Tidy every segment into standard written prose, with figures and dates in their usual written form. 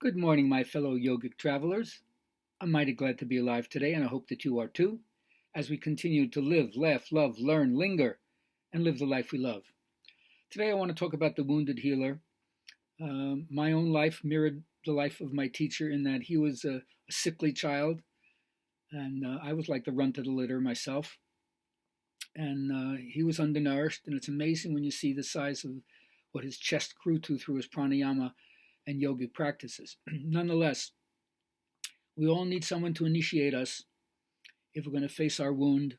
Good morning, my fellow yogic travelers. I'm mighty glad to be alive today, and I hope that you are too, as we continue to live, laugh, love, learn, linger, and live the life we love. Today, I want to talk about the wounded healer. My own life mirrored the life of my teacher in that he was a sickly child, and I was like the runt of the litter myself. And he was undernourished, and it's amazing when you see the size of what his chest grew to through his pranayama and yogic practices. Nonetheless, we all need someone to initiate us if we're going to face our wound,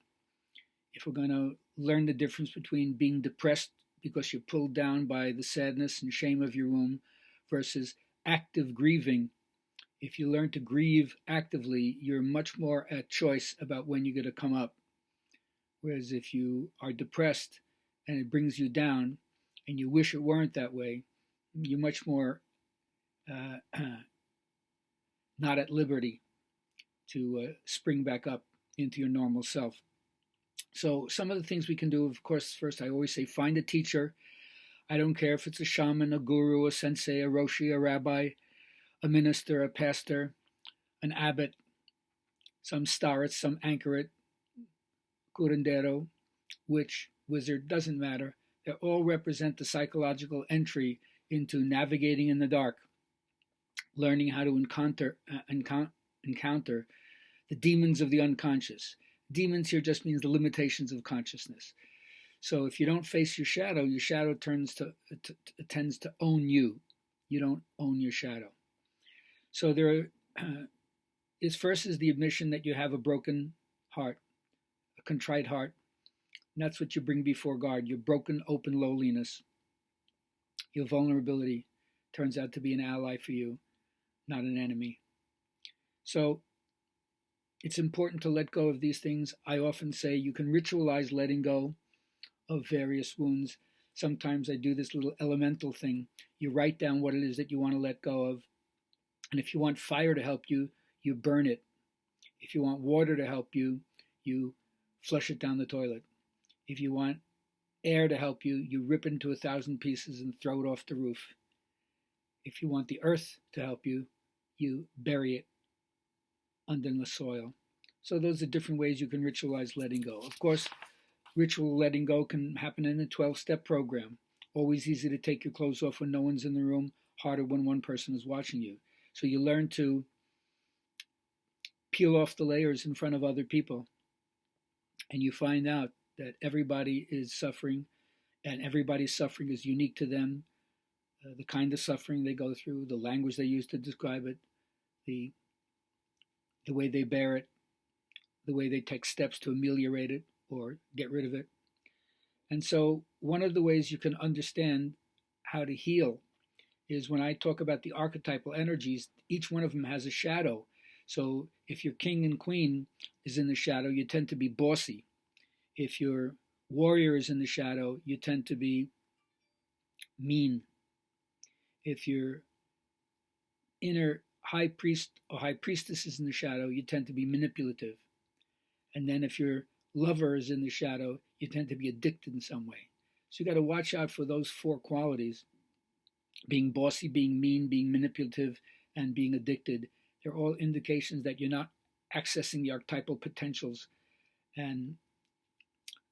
if we're going to learn the difference between being depressed because you're pulled down by the sadness and shame of your wound versus active grieving. If you learn to grieve actively, you're much more at choice about when you're going to come up. Whereas if you are depressed and it brings you down and you wish it weren't that way, you're much more not at liberty to spring back up into your normal self. So some of the things we can do, of course, first I always say find a teacher. I don't care if it's a shaman, a guru, a sensei, a roshi, a rabbi, a minister, a pastor, an abbot, some starets, some anchoret, curandero, witch, wizard, doesn't matter. They all represent the psychological entry into navigating in the dark, learning how to encounter the demons of the unconscious. Demons here just means the limitations of consciousness. So if you don't face your shadow tends to own you. You don't own your shadow. So first is the admission that you have a broken heart, a contrite heart. And that's what you bring before God, your broken, open lowliness. Your vulnerability turns out to be an ally for you, not an enemy. So it's important to let go of these things. I often say you can ritualize letting go of various wounds. Sometimes I do this little elemental thing. You write down what it is that you want to let go of. And if you want fire to help you, you burn it. If you want water to help you, you flush it down the toilet. If you want air to help you, you rip it into 1,000 pieces and throw it off the roof. If you want the earth to help you, you bury it under the soil. So those are different ways you can ritualize letting go. Of course, ritual letting go can happen in a 12-step program. Always easy to take your clothes off when no one's in the room, harder when one person is watching you. So you learn to peel off the layers in front of other people. And you find out that everybody is suffering, and everybody's suffering is unique to them. The kind of suffering they go through, the language they use to describe it, the way they bear it, the way they take steps to ameliorate it or get rid of it. And so one of the ways you can understand how to heal is when I talk about the archetypal energies, each one of them has a shadow. So if your king and queen is in the shadow, you tend to be bossy. If your warrior is in the shadow, you tend to be mean. If your inner high priest or high priestess is in the shadow, you tend to be manipulative. And then if your lover is in the shadow, you tend to be addicted in some way. So you got to watch out for those 4 qualities. Being bossy, being mean, being manipulative, and being addicted. They're all indications that you're not accessing the archetypal potentials. And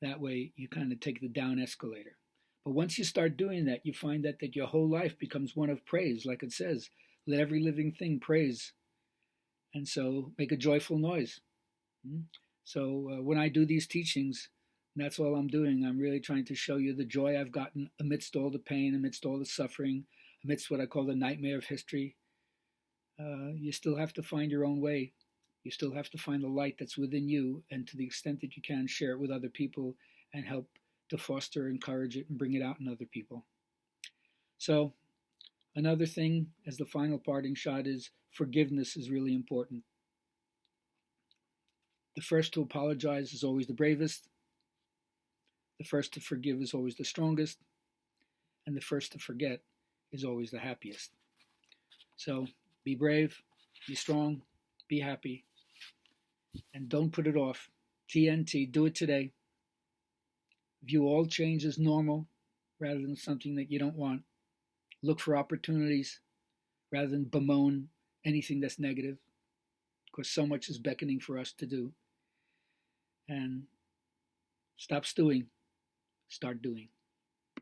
that way you kind of take the down escalator. But once you start doing that, you find that your whole life becomes one of praise. Like it says, let every living thing praise. And so make a joyful noise. So when I do these teachings, that's all I'm doing. I'm really trying to show you the joy I've gotten amidst all the pain, amidst all the suffering, amidst what I call the nightmare of history. You still have to find your own way. You still have to find the light that's within you, and to the extent that you can, share it with other people and help to foster, encourage it, and bring it out in other people. So another thing, as the final parting shot, is forgiveness is really important. The first to apologize is always the bravest. The first to forgive is always the strongest. And the first to forget is always the happiest. So be brave, be strong, be happy, and don't put it off. TNT, do it today. View all change as normal rather than something that you don't want. Look for opportunities rather than bemoan anything that's negative, because so much is beckoning for us to do. And stop stewing, start doing.